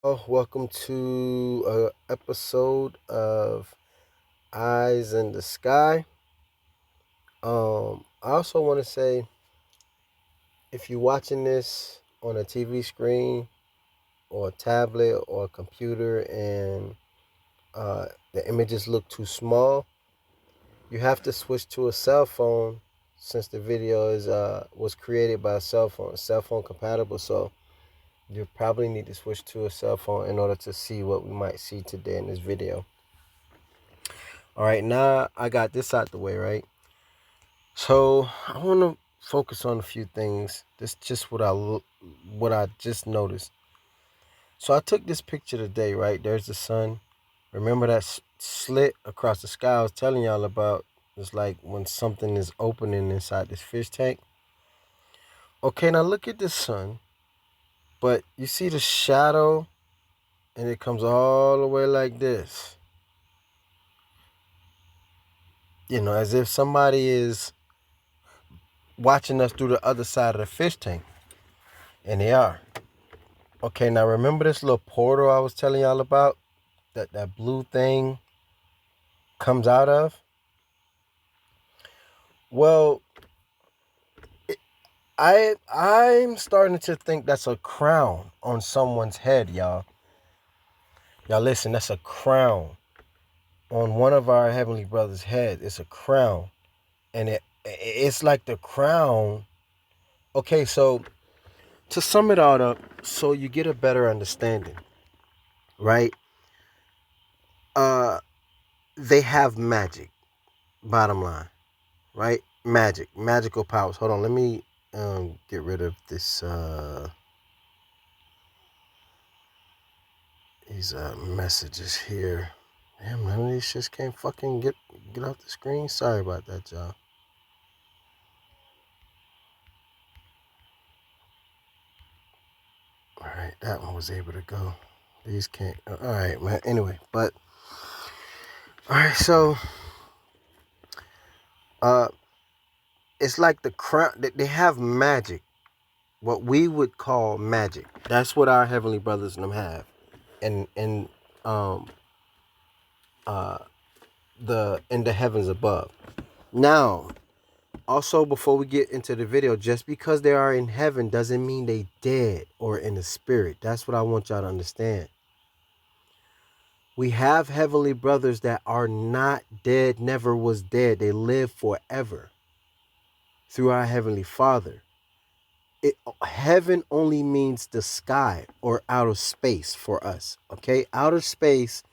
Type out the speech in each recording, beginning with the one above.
Oh, welcome to a episode of Eyes in the Sky. I also want to say if you're watching this on a TV screen or a tablet or a computer and the images look too small, you have to switch to a cell phone since the video is was created by a cell phone compatible. So you probably need to switch to a cell phone in order to see what we might see today in this video. All right, now I got this out the way, right? So I want to focus on a few things. This just what I just noticed. So I took this picture today, right? There's the sun. Remember that slit across the sky I was telling y'all about? It's like when something is opening inside this fish tank. Okay, now look at the sun, but you see the shadow, and it comes all the way like this. As if somebody is watching us through the other side of the fish tank, and they are. Okay, now remember this little portal I was telling y'all about that blue thing comes out of? Well, I'm starting to think that's a crown on someone's head, y'all. Y'all listen, that's a crown on one of our heavenly brothers' head. It's a crown, and it's like the crown. Okay, so to sum it all up, so you get a better understanding, right? Uh, they have magic. Bottom line. Right? Magical powers. Hold on, let me get rid of this these messages here. Damn, none of these shits can't fucking get off the screen. Sorry about that, y'all. All right, that one was able to go. These can't. All right, man. Anyway, but all right, so uh, it's like the crown. They have magic, what we would call magic. That's what our heavenly brothers and them have, and um uh the in the heavens above. Now, also before we get into the video, just because they are in heaven doesn't mean they dead or in the spirit. That's what I want y'all to understand. We have heavenly brothers that are not dead, never was dead. They live forever through our heavenly Father. Heaven only means the sky or outer space for us. Okay, outer space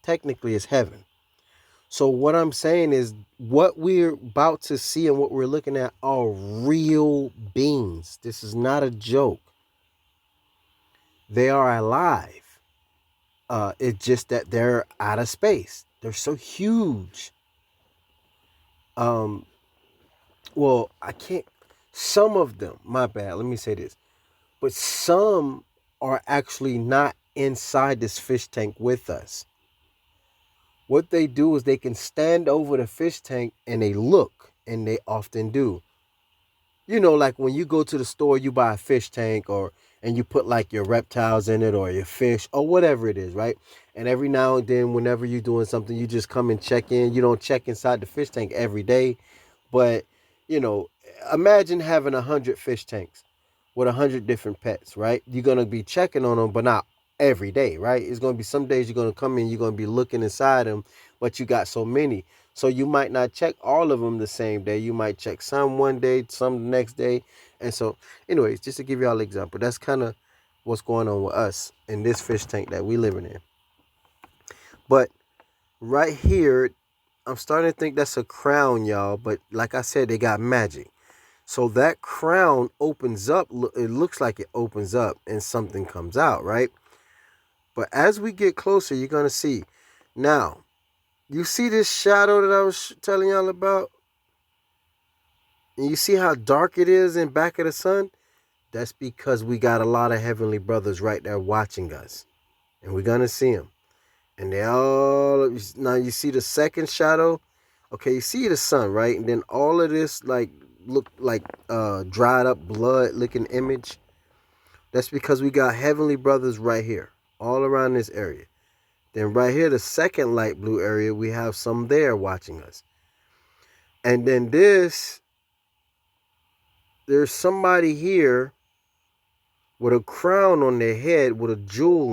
technically is heaven. So what I'm saying is what we're about to see and what we're looking at are real beings. This is not a joke. They are alive. It's just that they're out of space. They're so huge. Um, well, I can't. Some of them, my bad. Let me say this, but some are actually not inside this fish tank with us. What they do is they can stand over the fish tank and they look, and they often do. Like when you go to the store, you buy a fish tank and you put like your reptiles in it or your fish or whatever it is, right? And every now and then, whenever you're doing something, you just come and check in. You don't check inside the fish tank every day, but you know, imagine having 100 fish tanks with 100 different pets, right? You're gonna be checking on them, but not every day, right? It's gonna be some days you're gonna come in, you're gonna be looking inside them, but you got so many. So you might not check all of them the same day. You might check some one day, some the next day. And so, anyways, just to give y'all an example, that's kind of what's going on with us in this fish tank that we living in. But right here, I'm starting to think that's a crown, y'all. But like I said, they got magic. So that crown opens up. It looks like it opens up and something comes out, right? But as we get closer, you're going to see. Now, you see this shadow that I was telling y'all about? And you see how dark it is in back of the sun? That's because we got a lot of heavenly brothers right there watching us. And we're going to see them. And they all, now you see the second shadow? Okay, you see the sun, right? And then all of this like look like dried up blood looking image. That's because we got heavenly brothers right here all around this area. Then right here, the second light blue area, we have some there watching us. And then there's somebody here with a crown on their head with a jewel in